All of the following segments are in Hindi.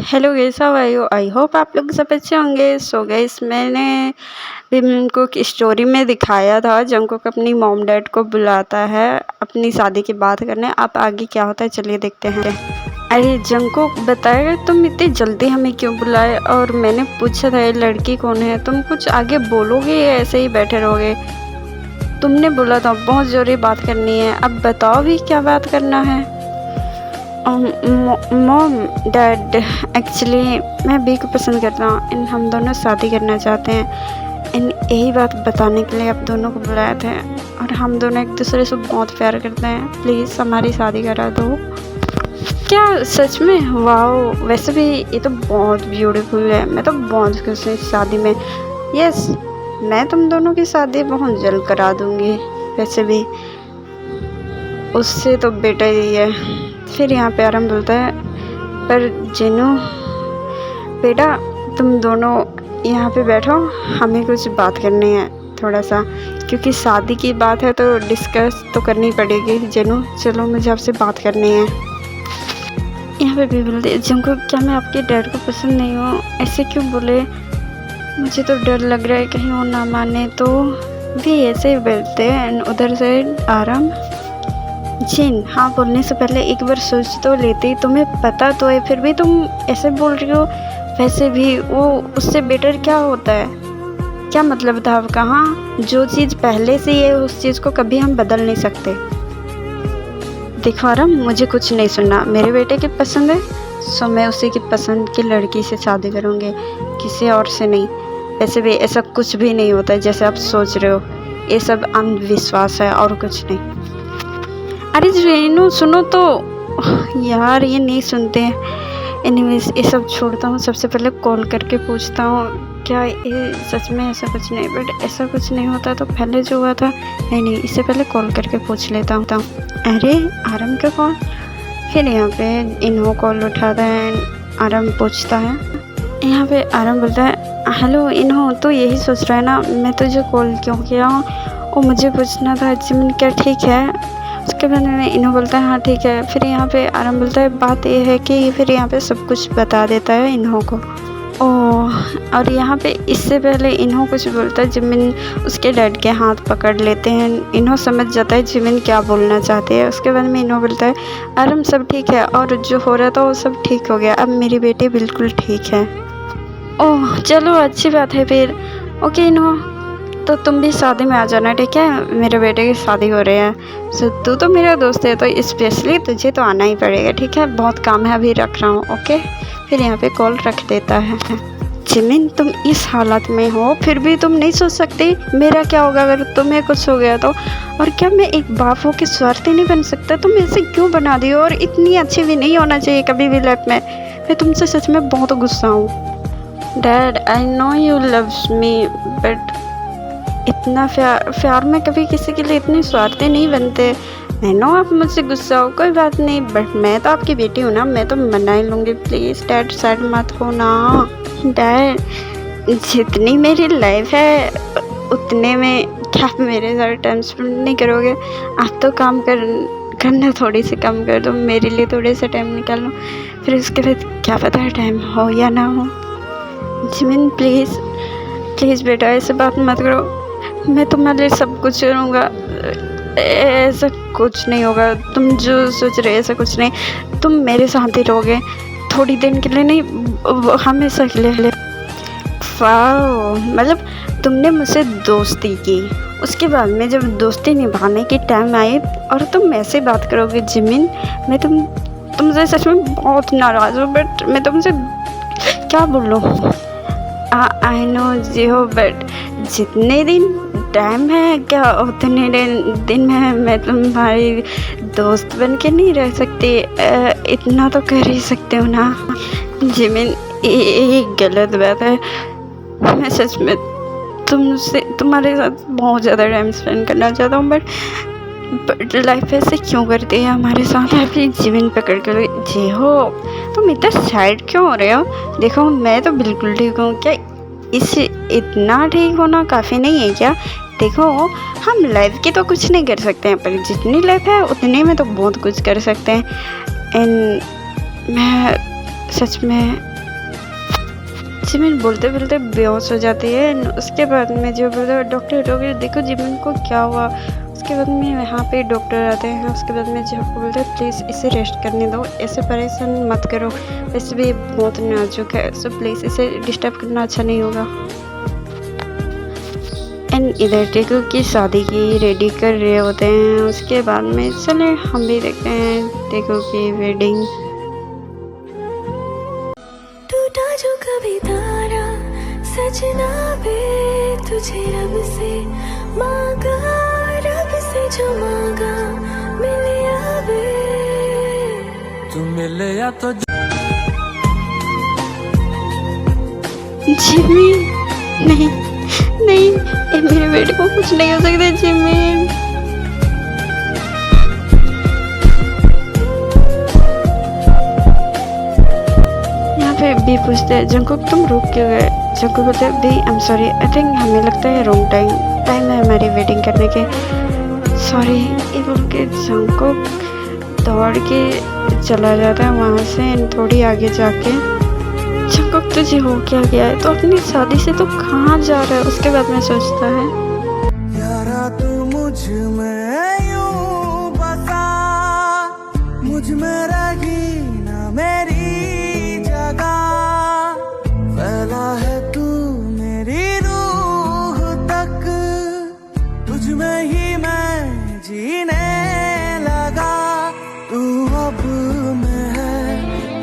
Hello guys, how are you? I hope आप लोग सब अच्छे होंगे। सो गाइस, मैंने भी जंगकुक स्टोरी में दिखाया था जंगकुक अपनी मॉम डैड को बुलाता है अपनी शादी की बात करने। अब आगे क्या होता है चलिए देखते हैं। अरे जंगकुक, बताएगा तुम इतनी जल्दी हमें क्यों बुलाए? और मैंने पूछा था ये लड़की कौन है, तुम कुछ आगे बोलोगे या ऐसे ही बैठे रहोगे? तुमने बोला था बहुत ज़रूरी बात करनी है, अब बताओ भी क्या बात करना है। मॉम डैड, एक्चुअली मैं बी को पसंद करता हूँ एंड हम दोनों शादी करना चाहते हैं एंड यही बात बताने के लिए आप दोनों को बुलाया था। और हम दोनों एक दूसरे से बहुत प्यार करते हैं, प्लीज़ हमारी शादी करा दो। क्या सच में? वाओ, वैसे भी ये तो बहुत ब्यूटीफुल है, मैं तो बहुत खुश हूँ इस शादी में। यस, मैं तुम दोनों की शादी बहुत जल्द करा दूँगी। वैसे भी उससे तो बेटा ही है। फिर यहाँ पे आराम बोलता है, पर जिनू बेटा तुम दोनों यहाँ पे बैठो, हमें कुछ बात करनी है थोड़ा सा, क्योंकि शादी की बात है तो डिस्कस तो करनी पड़ेगी। जिनू चलो, मुझे आपसे बात करनी है। यहाँ पे भी बोलते हैं, जंगकुक क्या मैं आपके डैड को पसंद नहीं हूँ? ऐसे क्यों बोले? मुझे तो डर लग रहा है कहीं वो ना माने तो। भी ऐसे ही बोलते हैं। उधर से आराम, जिन हाँ बोलने से पहले एक बार सोच तो लेती, तुम्हें पता तो है फिर भी तुम ऐसे बोल रही हो। वैसे भी वो उससे बेटर क्या होता है? क्या मतलब था आपका? हाँ, जो चीज़ पहले से ही है उस चीज़ को कभी हम बदल नहीं सकते। देखो आराम, मुझे कुछ नहीं सुनना। मेरे बेटे की पसंद है सो मैं उसी की पसंद की लड़की से शादी करूँगी, किसी और से नहीं। वैसे भी ऐसा कुछ भी नहीं होता है जैसे आप सोच रहे हो, ये सब अंधविश्वास है और कुछ नहीं। अरे रेनू सुनो तो यार, ये नहीं सुनते हैं। एनीवेज ये सब छोड़ता हूँ, सबसे पहले कॉल करके पूछता हूँ क्या ये सच में ऐसा कुछ नहीं। बट ऐसा कुछ नहीं होता तो पहले जो हुआ था, नहीं इससे पहले कॉल करके पूछ लेता हूँ। अरे आराम का कॉल। फिर यहाँ पे इन्हों कॉल उठाता है, आराम पूछता है। यहाँ पे आराम बोलता है, हेलो इन्हों, तो यही सोच रहा है ना मैं तुझे कॉल क्यों किया हूँ? वो मुझे पूछना था जिमिन क्या ठीक है? उसके बाद में इन्हों बोलता है हाँ ठीक है। फिर यहाँ पे आराम बोलता है, बात ये है कि फिर यहाँ पे सब कुछ बता देता है इन्हों को। ओह, और यहाँ पे इससे पहले इन्हों कुछ बोलता है, जिमिन उसके डैड के हाथ पकड़ लेते हैं। इन्हों समझ जाता है जिमिन क्या बोलना चाहते हैं। उसके बाद में इन्हों बोलता है, आराम सब ठीक है और जो हो रहा था वो सब ठीक हो गया, अब मेरी बेटी बिल्कुल ठीक है। ओह चलो अच्छी बात है फिर। ओके इन्हों, तो तुम भी शादी में आ जाना, ठीक है? मेरे बेटे की शादी हो रही है सो तू तो मेरा दोस्त है तो स्पेशली तुझे तो आना ही पड़ेगा, ठीक है? बहुत काम है, अभी रख रहा हूँ। ओके, फिर यहाँ पे कॉल रख देता है। जिमिन तुम इस हालत में हो फिर भी तुम नहीं सोच सकती मेरा क्या होगा अगर तुम्हें कुछ हो गया तो? और क्या मैं एक बाप हो के स्वार्थी नहीं बन सकता? तुम ऐसे क्यों बना दी हो? और इतनी अच्छी भी नहीं होना चाहिए कभी भी लाइफ में। मैं तुमसे सच में बहुत गुस्सा हूँ। Dad I know you loves me, but इतना प्यार में कभी किसी के लिए इतने स्वार्थी नहीं बनते। मैं नो आप मुझसे गुस्सा हो, कोई बात नहीं, बट मैं तो आपकी बेटी हूँ ना, मैं तो मना ही लूँगी। प्लीज़ डैड सैड मत हो ना। डैड जितनी मेरी लाइफ है उतने में क्या आप मेरे साथ टाइम स्पेंड नहीं करोगे? आप तो काम करना थोड़ी सी कम कर दो, मेरे लिए थोड़े से टाइम निकाल लो। फिर उसके बाद क्या पता है टाइम हो या ना हो। जिमिन प्लीज़ बेटा ऐसे बात मत करो, मैं तुम्हारे लिए सब कुछ करूँगा। ऐसा कुछ नहीं होगा, तुम जो सोच रहे ऐसा कुछ नहीं। तुम मेरे साथ ही रहोगे, थोड़ी दिन के लिए नहीं, हमेशा के लिए। वाओ, मतलब तुमने मुझसे दोस्ती की, उसके बाद में जब दोस्ती निभाने की टाइम आई और तुम ऐसे बात करोगे? जिमिन मैं तुमसे सच में बहुत नाराज़ हूँ, बट मैं तुमसे क्या बोलूँ? आई नो जी हो, बट जितने दिन टाइम है क्या उतने दिन में मैं तुम्हारी दोस्त बन के नहीं रह सकती? इतना तो कर ही सकते हो ना। जिमिन ये गलत बात है, मैं सच में तुम्हारे साथ बहुत ज़्यादा टाइम स्पेंड करना चाहता हूँ, बट लाइफ ऐसे क्यों करती है हमारे साथ? अपनी जिमिन पकड़ कर जी हो, तुम इतना सैड क्यों हो रहे हो? देखो मैं तो बिल्कुल ठीक हूँ। क्या इतना ठीक होना काफ़ी नहीं है क्या? देखो हम लाइफ की तो कुछ नहीं कर सकते हैं, पर जितनी लाइफ है उतने में तो बहुत कुछ कर सकते हैं। एंड मैं सच में जिमिन बोलते बोलते बेहोश हो जाती है। उसके बाद में जो बोलता है डॉक्टर डॉक्टर देखो जिमिन को क्या हुआ। उसके बाद में यहाँ पे डॉक्टर आते हैं। उसके बाद में जो बोलते हैं प्लीज़ इसे रेस्ट करने दो, ऐसे परेशान मत करो, वैसे भी बहुत नाजुक है, सो प्लीज़ इसे डिस्टर्ब करना अच्छा नहीं होगा। एंड इधर टेकू की शादी की रेडी कर रहे होते हैं। उसके बाद में चले हम भी देखते हैं टेकू की वेडिंग। टूटा जो कभी तारा सजना बे तुझे रब से मांगा, रब से जो मांगा मिलिया बे तू मिले या तो जिमी नहीं नहीं, मेरे बेटे को कुछ नहीं हो सकता। जिमिन यहाँ पे बी पूछते हैं जंकुक तुम रुक क्यों गए। जंकुक बोलते हैं V I am sorry, I think हमें लगता है रॉन्ग टाइम है हमारी वेडिंग करने के, सॉरी। ये बोल के जंकुक दौड़ के चला जाता है वहाँ से। थोड़ी आगे जाके जंकुक तुझे हो क्या गया है, तो अपनी शादी से तो कहाँ जा रहा है। उसके बाद में सोचता है यारा तू मुझ में यूं बसा, मुझ में रही ना मेरी जगह, फैला है तू मेरी रूह तक, तुझ में ही मैं जीने लगा। तू अब में है,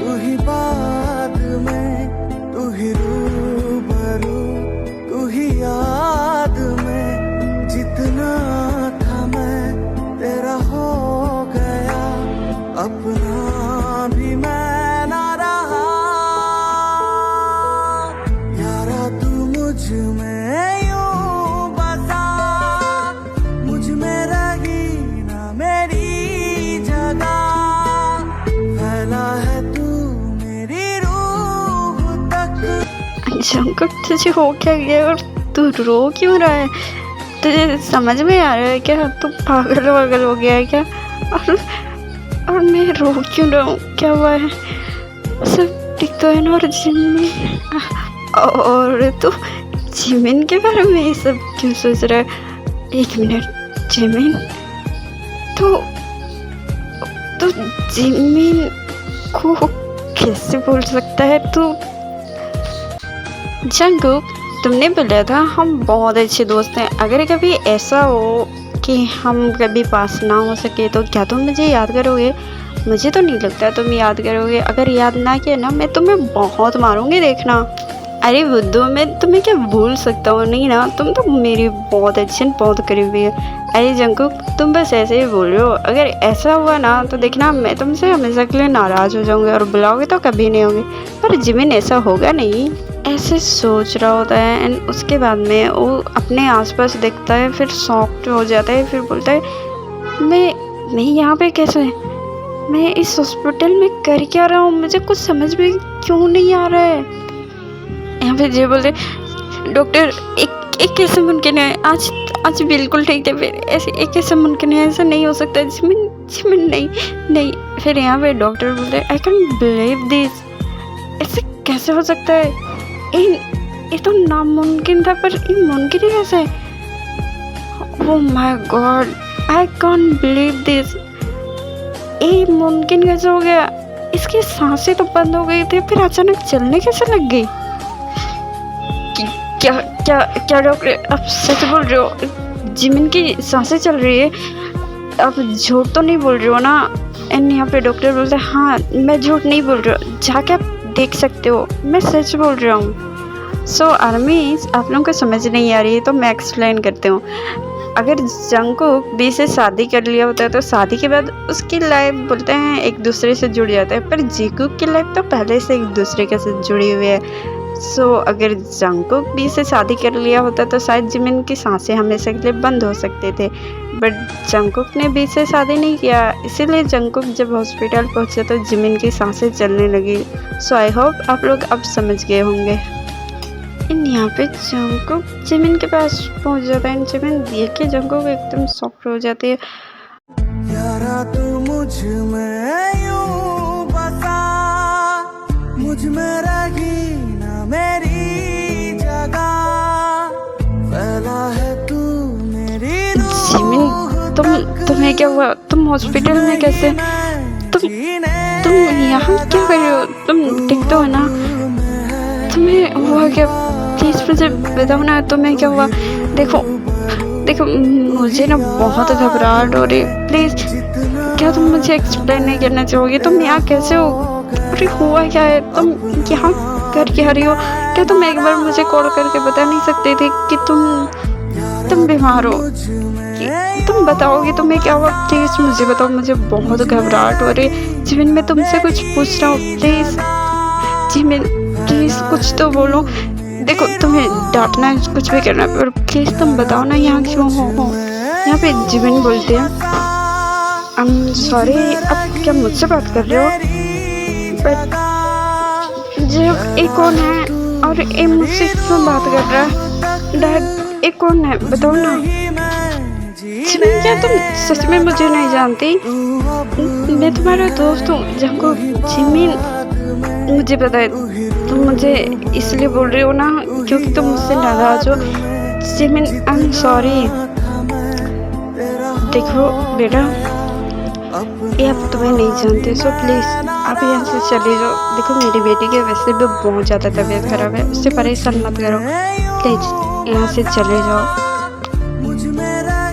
तू ही बाद में, तू ही रूबरू, तू ही याद में, जितना था मैं तेरा हो गया, अपना भी मैं ना रहा। यारा तू मुझ में यूं बसा, मुझ में रही ना मेरी जगह, फैला है तू मेरी रूह तक। जंकुक तुझे हो क्या गया और तू रो क्यों रहा है, तुझे समझ में आ रहा है क्या, तू पागल वागल हो गया है क्या। और मैं रो क्यों रहा हूँ, क्या हुआ है, सब ठीक तो है ना। और जिमिन, और तो जिमिन के बारे में ये सब क्यों सोच रहा है। एक मिनट, जिमिन तो जिमिन को कैसे बोल सकता है तू। जंकुक तुमने बोला था हम बहुत अच्छे दोस्त हैं, अगर कभी ऐसा हो कि हम कभी पास ना हो सके तो क्या तुम मुझे याद करोगे। मुझे तो नहीं लगता तुम याद करोगे, अगर याद ना किया ना मैं तुम्हें बहुत मारूंगी देखना। अरे बुद्धू मैं तुम्हें क्या भूल सकता हूँ, नहीं ना, तुम तो मेरी बहुत अच्छी बहुत करीबी है। अरे जंकुक तुम बस ऐसे ही बोल रहे हो, अगर ऐसा हुआ ना तो देखना मैं तुमसे हमेशा के लिए नाराज़ हो जाऊंगी और बुलाओगे तो कभी नहीं होगे। पर जिमिन ऐसा होगा नहीं, ऐसे सोच रहा होता है। एंड उसके बाद में वो अपने आसपास देखता है, फिर शॉक्ड हो जाता है, फिर बोलता है मैं यहाँ पे कैसे, मैं इस हॉस्पिटल में कर क्या रहा हूँ, मुझे कुछ समझ में क्यों नहीं आ रहा है। यहाँ पे जी बोलते डॉक्टर एक कैसे मुमकिन है, आज बिल्कुल ठीक है, फिर ऐसे एक कैसे मुमकिन है, ऐसा नहीं हो सकता। जिमिन नहीं। फिर यहाँ पे डॉक्टर बोलते आई कैन बिलीव दिस, ऐसे कैसे हो सकता है, ये तो नामुमकिन था, पर ये मुमकिन ही कैसे है। Oh my God, I can't believe this, ये मुमकिन कैसे हो गया। इसकी सांसें तो बंद हो गई थी, फिर अचानक चलने कैसे लग गई। क्या डॉक्टर आप सच बोल रहे हो, जिमिन की सांसें चल रही है, आप झूठ तो नहीं बोल रहे हो ना। एंड यहाँ पे डॉक्टर बोलते हैं हाँ मैं झूठ नहीं बोल रहा हूँ, जाके आप देख सकते हो, मैं सच बोल रहा हूँ। सो आर्मी आप लोगों को समझ नहीं आ रही है तो मैं एक्सप्लेन करती हूँ। अगर जंकुक बी से शादी कर लिया होता है तो शादी के बाद उसकी लाइफ बोलते हैं एक दूसरे से जुड़ जाता है, पर जिकुक की लाइफ तो पहले से एक दूसरे के साथ जुड़ी हुई है। सो अगर जंकुक बी से शादी कर लिया होता तो शायद जिमिन की सांसें हमेशा के लिए बंद हो सकते थे, बट जंकुक ने बी से शादी नहीं किया, इसीलिए जंकुक जब हॉस्पिटल पहुंचा तो जिमिन की सांसें चलने लगी। सो आई होप आप लोग अब समझ गए होंगे। यहाँ पे जंकुक जिमिन के पास पहुंच जाता है। जिमिन देख के जंकुक एकदम सॉफ्ट हो जाती है। यारा तू मुझ में यूं बसा, मुझ में रही ना मेरी जगह फैला है तू मेरी जिमिन तुम्हें क्या हुआ? तुम हॉस्पिटल में कैसे? तुम यहाँ क्या कर रहे हो? तुम ठीक तो हो ना? तुम्हें हुआ क्या? प्लीज मुझे बताओ ना, तुम्हें क्या हुआ? देखो मुझे ना बहुत घबराहट हो रही है। प्लीज क्या तुम मुझे एक्सप्लेन नहीं करना चाहोगे? तुम यहाँ कैसे हो? अरे हुआ क्या है? तुम यहाँ कर क्या रही हो? क्या तुम एक बार मुझे कॉल करके बता नहीं सकते थे कि तुम बीमार हो? तुम बताओगे तुम्हें क्या हुआ? प्लीज मुझे बताओ, मुझे बहुत घबराहट हो रही है। जिमिन मैं तुमसे कुछ पूछ रहा हूँ, प्लीज जिमिन प्लीज कुछ तो बोलो। देखो तुम्हें डांटना है, कुछ भी करना है, पर प्लीज तुम बताओ ना यहाँ क्यों हो? यहाँ पे जिमिन बोलते हैं आई एम सॉरी। अब क्या मुझसे बात कर रहे हो? बट जब ये कौन है और ये मुझसे क्यों बात कर रहा है? डैड ये कौन है बताओ ना। जिमिन क्या तुम सच में मुझे नहीं जानती? मैं तुम्हारा दोस्त हूँ जंगकुक। जिमिन मुझे पता है तुम मुझे इसलिए बोल रही हो ना क्योंकि तुम मुझसे नाराज हो। Jimin I am sorry. देखो बेटा, ये अब तुम्हें नहीं जानते, सो प्लीज़ आप यहाँ से चले जाओ। देखो मेरी बेटी की वैसे भी बहुत ज़्यादा तबीयत खराब है, उससे परेशान मत करो। प्लीज़ यहाँ से चले जाओ।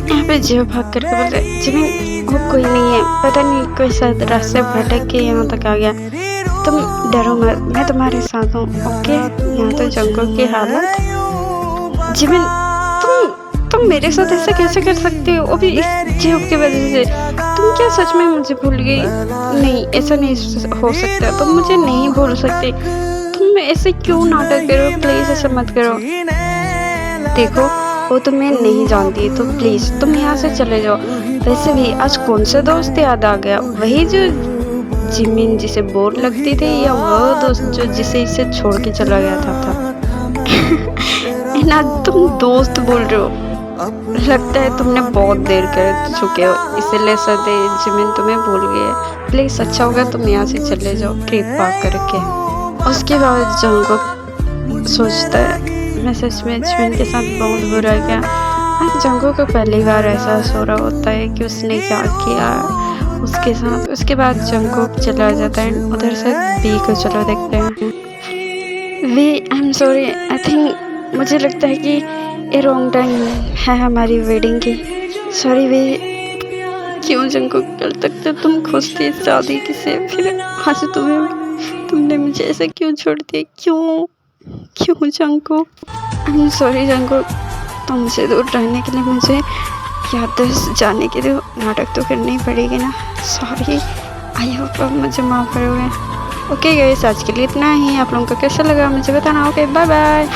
यहाँ पे जियो भाग करके बोलते जिमिन वो कोई नहीं है, पता नहीं कोई शायद रास्ते भटक के यहाँ तक आ गया। तुम डरो मत, मैं तुम्हारे साथ हूँ, ओके? यहाँ तो जंगकुक की हालत। जिमिन तुम मेरे साथ ऐसा कैसे कर सकते हो, वो भी इस जियो की वजह से? तुम क्या सच में मुझे भूल गई? नहीं, ऐसा नहीं हो सकता, तुम मुझे नहीं भूल सकते। तुम ऐसे क्यों नाटक करो? प्लीज़ ऐसा मत करो। देखो वो तुम्हें नहीं जानती, तो प्लीज़ तुम यहाँ से चले जाओ। वैसे भी आज कौन सा दोस्त याद आ गया? वही जो जिमिन जिसे बोर लगती थी, या वो दोस्त जो जिसे इसे छोड़ के चला गया था? ना तुम दोस्त बोल रहे हो, लगता है तुमने बहुत देर कर चुके हो, इसीलिए सदे जिमिन तुम्हें भूल गए। प्लीज़ अच्छा होगा तुम यहाँ से चले जाओ कृपा करके। उसके बाद जंगकुक सोचता है मैं सच में जिमिन के साथ बहुत बुरा किया। आज जंगकुक को पहली बार एहसास हो रहा होता है कि उसने क्या किया उसके साथ। उसके बाद जंगकुक चला जाता है। उधर से बी को चलो देखते हैं। V I am sorry, I think मुझे लगता है कि ये रॉन्ग टाइम है हमारी वेडिंग की। Sorry V. क्यों जंगकुक? कल तक तो तुम खुश थी शादी की से, फिर आज तुमने मुझे ऐसे क्यों छोड़ दिया? क्यों Jungkook? I am sorry Jungkook, तुमसे दूर रहने के लिए मुझे याददाश्त जाने के लिए नाटक तो करनी पड़ेगी ना। सॉरी, आई होप आप मुझे माफ़ करोगे। ओके गाइस, आज के लिए इतना ही। आप लोगों को कैसा लगा मुझे बताना। Okay bye bye.